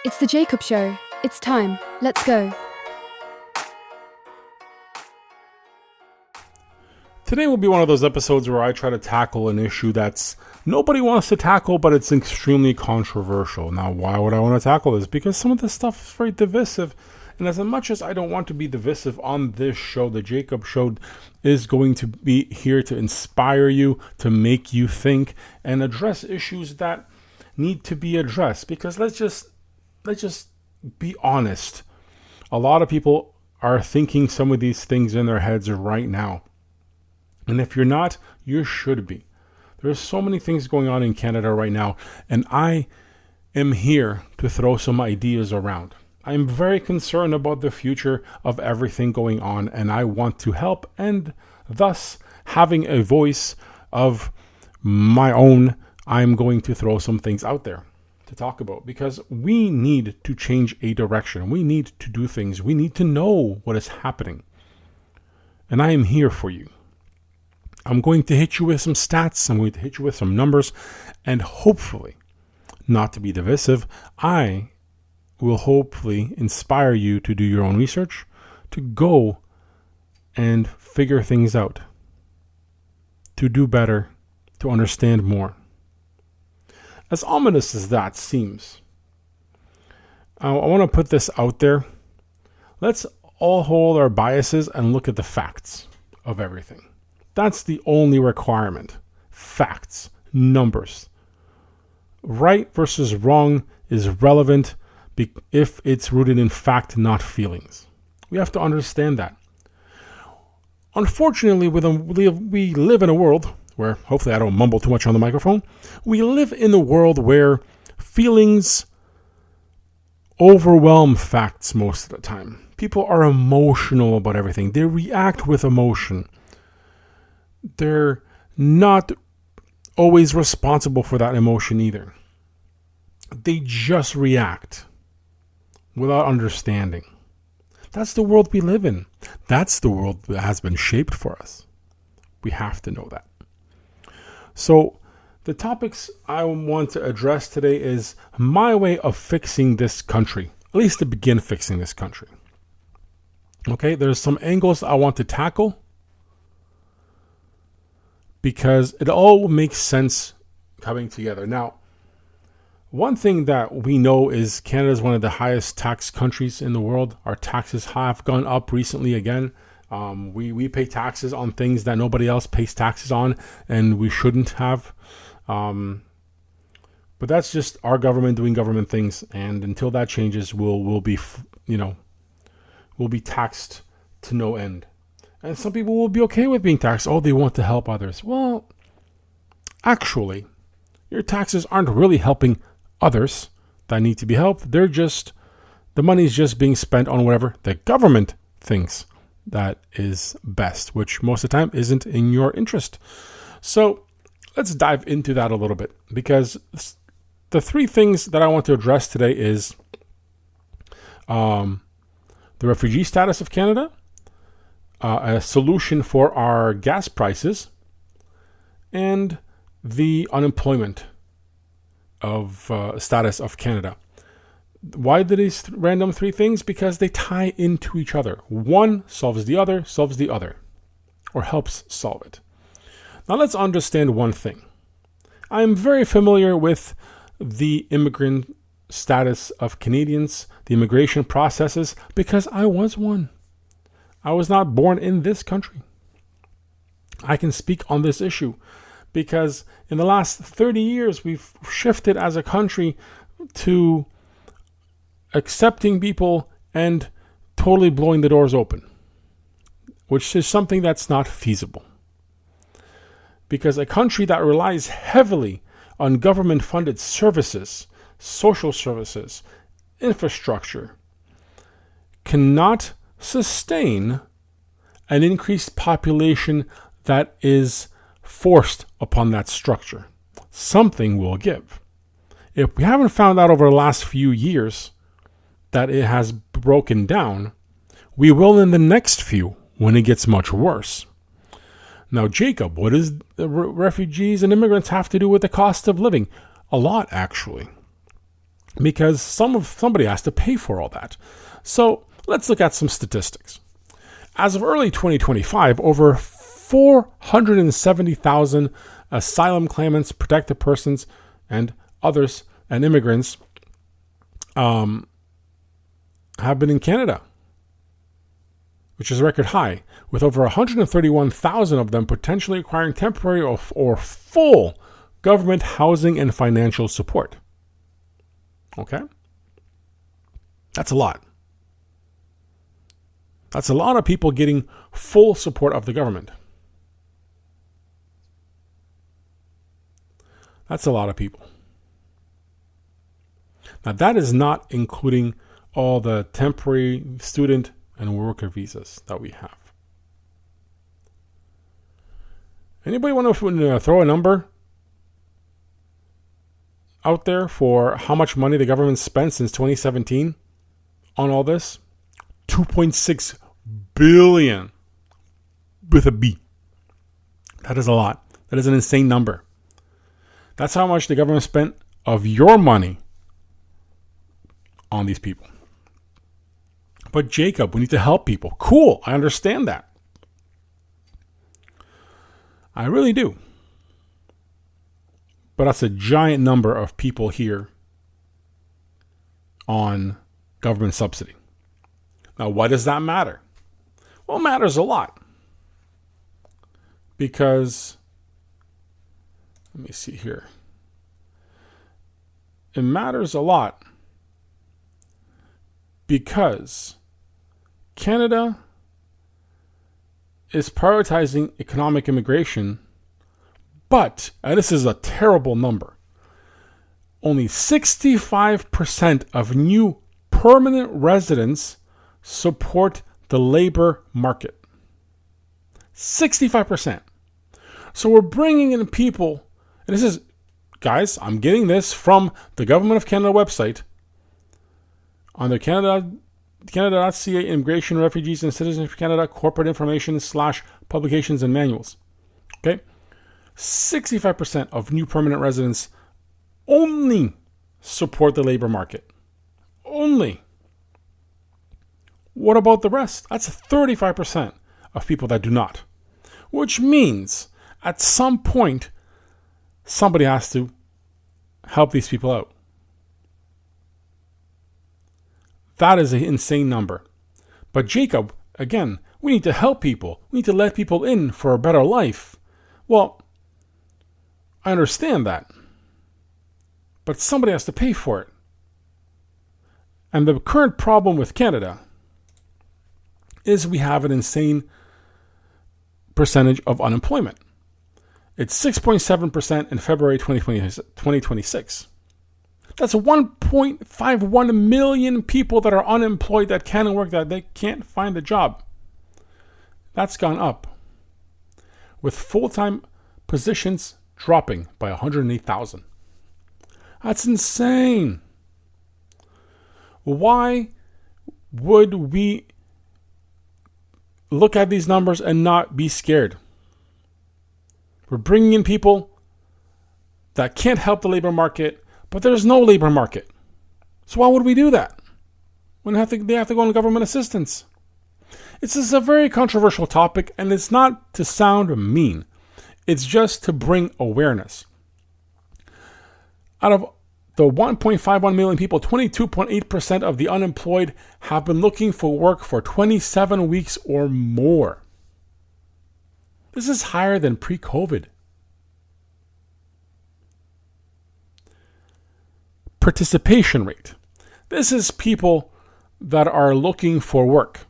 It's the Jakub Show. It's time. Let's go. Today will be one of those episodes where I try to tackle an issue that's nobody wants to tackle, but it's extremely controversial. Now, why would I want to tackle this? Because some of this stuff is very divisive. And as much as I don't want to be divisive on this show, the Jakub Show is going to be here to inspire you, to make you think, and address issues that need to be addressed. Because let's just be honest. A lot of people are thinking some of these things in their heads right now. And if you're not, you should be. There's so many things going on in Canada right now, and I am here to throw some ideas around. I'm very concerned about the future of everything going on, and I want to help, and thus, having a voice of my own, I'm going to throw some things out there to talk about, because we need to change a direction. We need to do things. We need to know what is happening. And I am here for you. I'm going to hit you with some stats. I'm going to hit you with some numbers, and hopefully, not to be divisive, I will hopefully inspire you to do your own research, to go and figure things out, to do better, to understand more. As ominous as that seems, I want to put this out there. Let's all hold our biases and look at the facts of everything. That's the only requirement. Facts, numbers. Right versus wrong is relevant if it's rooted in fact, not feelings. We have to understand that. Unfortunately, we live in a world where, hopefully I don't mumble too much on the microphone, we live in a world where feelings overwhelm facts most of the time. People are emotional about everything. They react with emotion. They're not always responsible for that emotion either. They just react without understanding. That's the world we live in. That's the world that has been shaped for us. We have to know that. So the topics I want to address today is my way of fixing this country, at least to begin fixing this country. Okay, there's some angles I want to tackle, because it all makes sense coming together. Now, one thing that we know is Canada is one of the highest tax countries in the world. Our taxes have gone up recently again. We pay taxes on things that nobody else pays taxes on, and we shouldn't have. But that's just our government doing government things, and until that changes, we'll be taxed to no end. And some people will be okay with being taxed. Oh, they want to help others. Well, actually, your taxes aren't really helping others that need to be helped. The money is just being spent on whatever the government thinks that is best, which most of the time isn't in your interest. So let's dive into that a little bit, because the three things that I want to address today is the refugee status of Canada, a solution for our gas prices, and the unemployment of status of Canada. Why do these random three things? Because they tie into each other. One solves the other, or helps solve it. Now let's understand one thing. I am very familiar with the immigrant status of Canadians, the immigration processes, because I was one. I was not born in this country. I can speak on this issue because in the last 30 years, we've shifted as a country to accepting people and totally blowing the doors open, which is something that's not feasible. Because a country that relies heavily on government-funded services, social services, infrastructure, cannot sustain an increased population that is forced upon that structure. Something will give. If we haven't found out over the last few years that it has broken down, we will in the next few when it gets much worse. Now, Jakub, what does refugees and immigrants have to do with the cost of living? A lot, actually. because somebody has to pay for all that. So let's look at some statistics. As of early 2025, over 470,000 asylum claimants, protected persons, and others, and immigrants have been in Canada, which is a record high, with over 131,000 of them potentially requiring temporary or full government housing and financial support. Okay? That's a lot. That's a lot of people getting full support of the government. That's a lot of people. Now, that is not including all the temporary student and worker visas that we have. Anybody want to throw a number out there for how much money the government spent since 2017 on all this? 2.6 billion with a B. That is a lot. That is an insane number. That's how much the government spent of your money on these people. But Jakub, we need to help people. Cool, I understand that. I really do. But that's a giant number of people here on government subsidy. Now, why does that matter? Well, it matters a lot. Because, let me see here. It matters a lot because Canada is prioritizing economic immigration, but, and this is a terrible number, only 65% of new permanent residents support the labor market. 65%. So we're bringing in people, and this is, guys, I'm getting this from the Government of Canada website on their Canada.ca Immigration, Refugees, and Citizens of Canada corporate information / publications and manuals. Okay? 65% of new permanent residents only support the labor market. Only. What about the rest? That's 35% of people that do not. Which means at some point, somebody has to help these people out. That is an insane number. But Jakub, again, we need to help people. We need to let people in for a better life. Well, I understand that. But somebody has to pay for it. And the current problem with Canada is we have an insane percentage of unemployment. It's 6.7% in February 2026. That's 1.51 million people that are unemployed that can work, that they can't find a job. That's gone up, with full-time positions dropping by 108,000. That's insane. Why would we look at these numbers and not be scared? We're bringing in people that can't help the labor market, but there's no labor market. So why would we do that? When they have to go on government assistance. This is a very controversial topic, and it's not to sound mean. It's just to bring awareness. Out of the 1.51 million people, 22.8% of the unemployed have been looking for work for 27 weeks or more. This is higher than pre-COVID. Participation rate. This is people that are looking for work.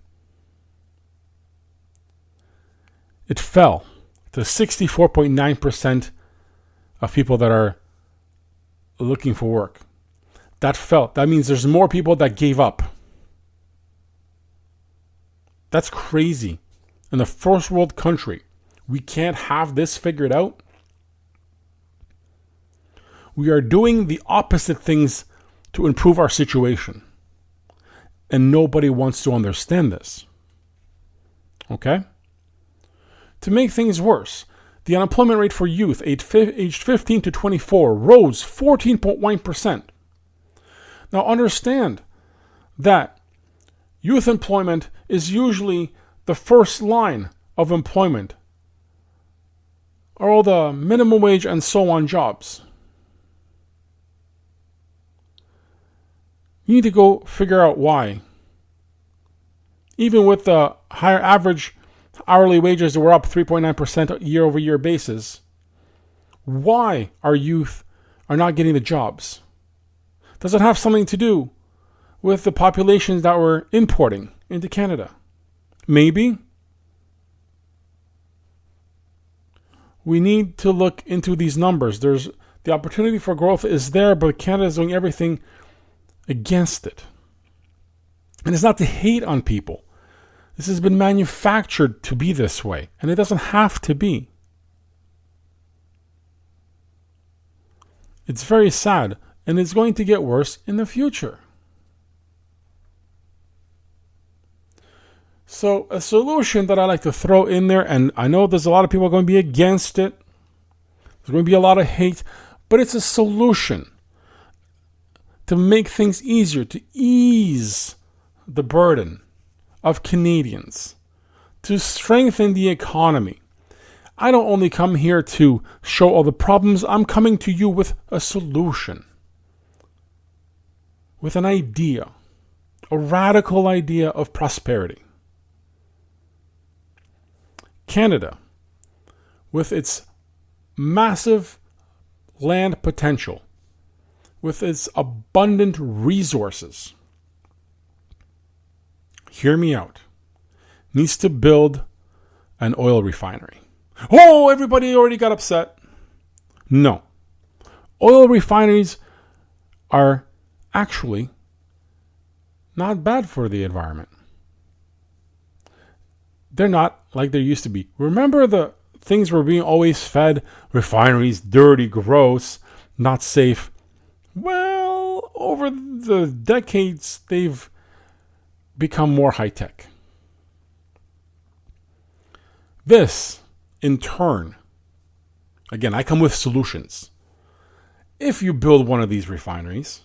It fell to 64.9% of people that are looking for work. That fell. That means there's more people that gave up. That's crazy. In a first world country, we can't have this figured out. We are doing the opposite things to improve our situation. And nobody wants to understand this. Okay? To make things worse, the unemployment rate for youth aged 15 to 24 rose 14.1%. Now understand that youth employment is usually the first line of employment, or all the minimum wage and so on jobs. You need to go figure out why. Even with the higher average hourly wages that were up 3.9% year over year basis, why our youth are not getting the jobs? Does it have something to do with the populations that we're importing into Canada? Maybe. We need to look into these numbers. There's the opportunity for growth is there, but Canada is doing everything against it. And it's not to hate on people. This has been manufactured to be this way, and it doesn't have to be. It's very sad, and it's going to get worse in the future. So a solution that I like to throw in there, and I know there's a lot of people going to be against it. There's going to be a lot of hate, but it's a solution to make things easier, to ease the burden of Canadians, to strengthen the economy. I don't only come here to show all the problems, I'm coming to you with a solution, with an idea, a radical idea of prosperity. Canada, with its massive land potential, with its abundant resources, hear me out, needs to build an oil refinery. Oh, everybody already got upset. No. Oil refineries are actually not bad for the environment. They're not like they used to be. Remember the things we're being always fed? Refineries, dirty, gross, not safe. Well, over the decades, they've become more high-tech. This, in turn, again, I come with solutions. If you build one of these refineries,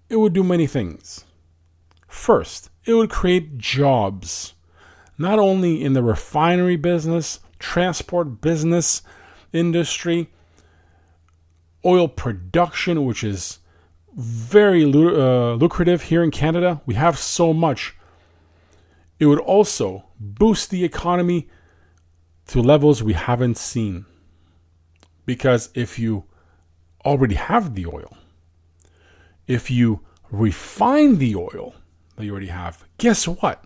it would do many things. First, it would create jobs, not only in the refinery business, transport business, industry, oil production, which is very lucrative here in Canada. We have so much. It would also boost the economy to levels we haven't seen. Because if you already have the oil, if you refine the oil that you already have, guess what?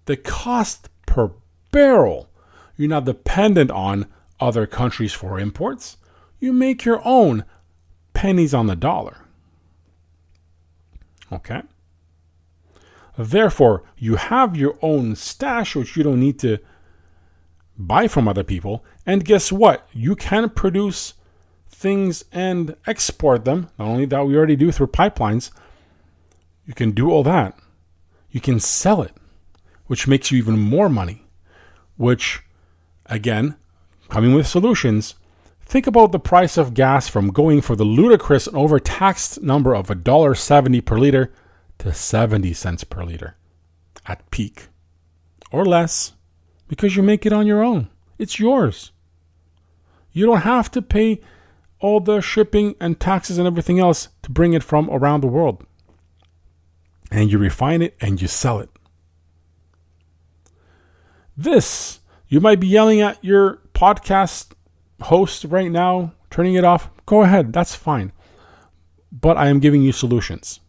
The cost per barrel, you're not dependent on other countries for imports. You make your own pennies on the dollar. Okay? Therefore, you have your own stash, which you don't need to buy from other people. And guess what? You can produce things and export them. Not only that, we already do through pipelines. You can do all that. You can sell it, which makes you even more money. Which, again, coming with solutions, think about the price of gas from going for the ludicrous and overtaxed number of $1.70 per liter to 70 cents per liter at peak. Or less, because you make it on your own. It's yours. You don't have to pay all the shipping and taxes and everything else to bring it from around the world. And you refine it and you sell it. This, you might be yelling at your podcast host right now, turning it off. Go ahead, that's fine. But I am giving you solutions.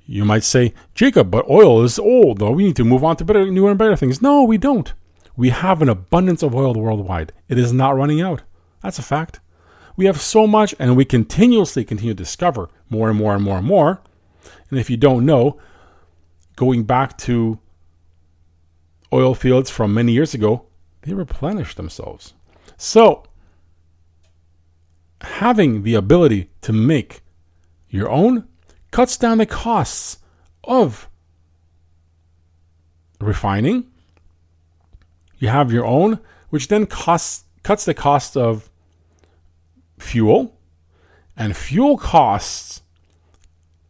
You might say, Jacob, but oil is old, though. We need to move on to better, newer and better things. No, we don't. We have an abundance of oil worldwide. It is not running out. That's a fact. We have so much, and we continuously continue to discover more and more and more and more. And if you don't know, going back to oil fields from many years ago, they replenish themselves. So, having the ability to make your own cuts down the costs of refining. You have your own, which then cuts the cost of fuel. And fuel costs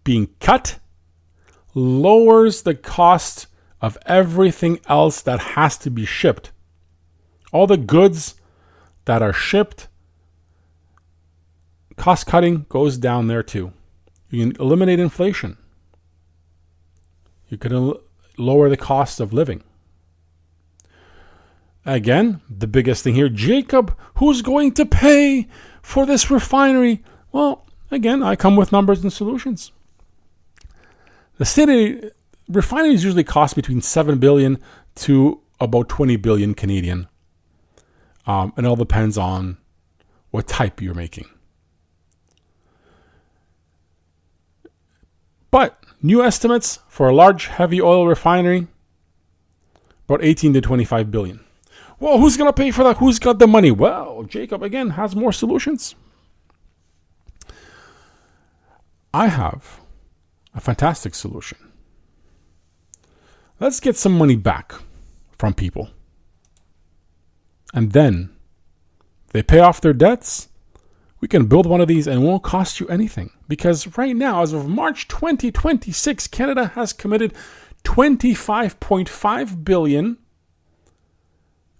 being cut lowers the cost of everything else that has to be shipped. All the goods that are shipped, cost cutting goes down there too. You can eliminate inflation. You can lower the cost of living. Again, the biggest thing here, Jakub, who's going to pay for this refinery? Well, again, I come with numbers and solutions. The city refineries usually cost between 7 billion to about 20 billion Canadian. It all depends on what type you're making. But new estimates for a large heavy oil refinery, about 18 to 25 billion. Well, who's going to pay for that? Who's got the money? Well, Jakub, again, has more solutions. I have a fantastic solution. Let's get some money back from people. And then they pay off their debts. We can build one of these and it won't cost you anything. Because right now, as of March 2026, Canada has committed 25.5 billion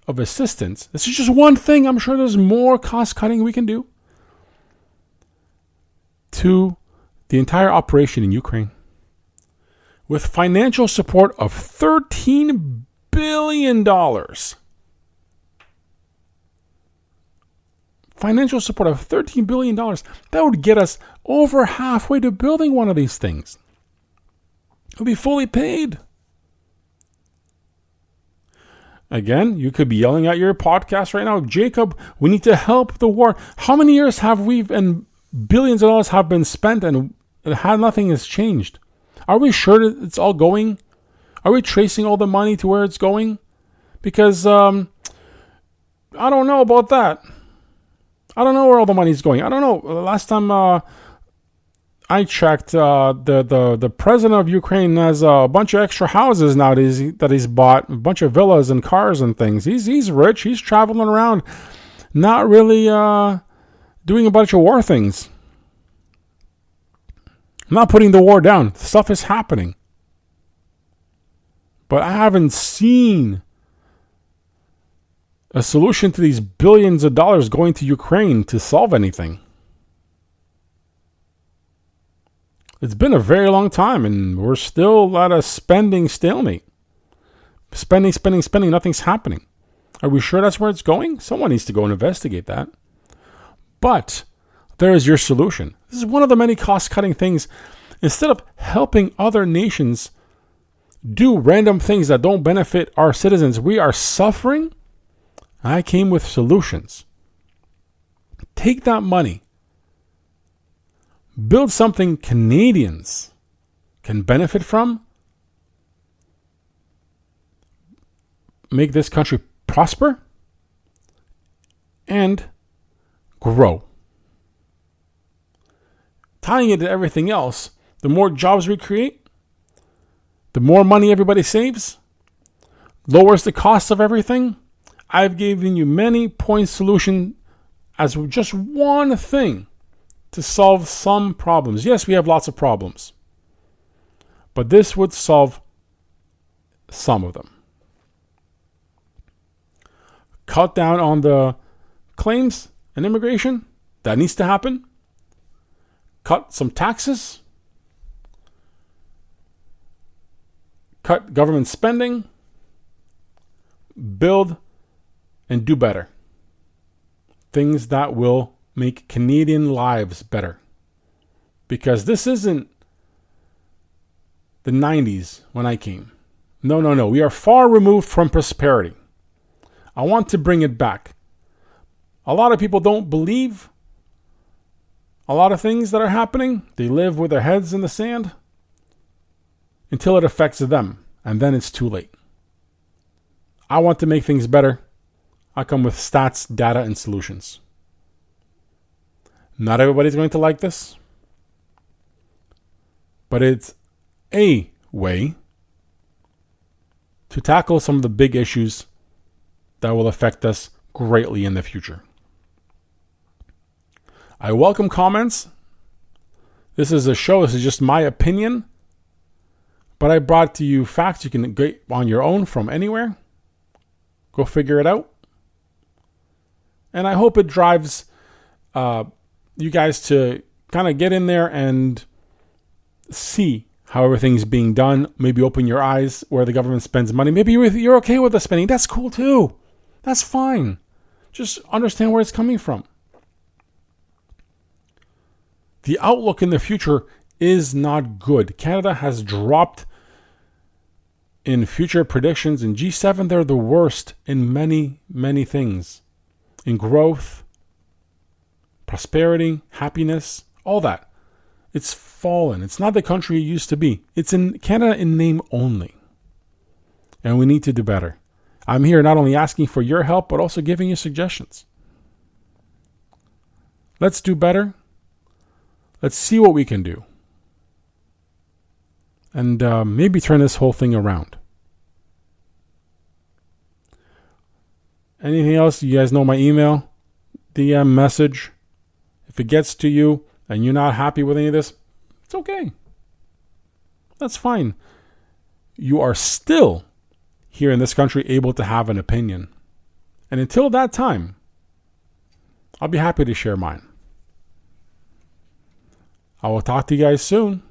of assistance. This is just one thing. I'm sure there's more cost cutting we can do to the entire operation in Ukraine. With financial support of $13 billion. Financial support of $13 billion. That would get us over halfway to building one of these things. It would be fully paid. Again, you could be yelling at your podcast right now, Jakub, we need to help the war. How many years have we and billions of dollars have been spent and nothing has changed? Are we sure that it's all going? Are we tracing all the money to where it's going? Because I don't know about that. I don't know where all the money's going. I don't know. Last time I checked, the president of Ukraine has a bunch of extra houses nowadays that he's bought, a bunch of villas and cars and things. He's rich. He's traveling around, not really doing a bunch of war things. I'm not putting the war down. Stuff is happening. But I haven't seen a solution to these billions of dollars going to Ukraine to solve anything. It's been a very long time and we're still at a spending stalemate. Spending, nothing's happening. Are we sure that's where it's going? Someone needs to go and investigate that. But there is your solution. This is one of the many cost-cutting things. Instead of helping other nations do random things that don't benefit our citizens, we are suffering. I came with solutions. Take that money. Build something Canadians can benefit from. Make this country prosper and grow. Tying it to everything else, the more jobs we create, the more money everybody saves, lowers the cost of everything. I've given you many point solutions as just one thing to solve some problems. Yes, we have lots of problems, but this would solve some of them. Cut down on the claims and immigration. That needs to happen. Cut some taxes. Cut government spending. Build and do better. Things that will make Canadian lives better. Because this isn't the 90s when I came. No. We are far removed from prosperity. I want to bring it back. A lot of people don't believe a lot of things that are happening. They live with their heads in the sand until it affects them. And then it's too late. I want to make things better. I come with stats, data, and solutions. Not everybody's going to like this, but it's a way to tackle some of the big issues that will affect us greatly in the future. I welcome comments. This is a show. This is just my opinion. But I brought to you facts you can get on your own from anywhere. Go figure it out. And I hope it drives you guys to kind of get in there and see how everything's being done. Maybe open your eyes where the government spends money. Maybe you're okay with the spending. That's cool too. That's fine. Just understand where it's coming from. The outlook in the future is not good. Canada has dropped in future predictions. In G7, they're the worst in many, many things. In growth, prosperity, happiness, all that. It's fallen. It's not the country it used to be. It's in Canada in name only. And we need to do better. I'm here not only asking for your help, but also giving you suggestions. Let's do better. Let's see what we can do. And maybe turn this whole thing around. Anything else? You guys know my email, DM, message. If it gets to you and you're not happy with any of this, it's okay. That's fine. You are still here in this country able to have an opinion. And until that time, I'll be happy to share mine. I will talk to you guys soon.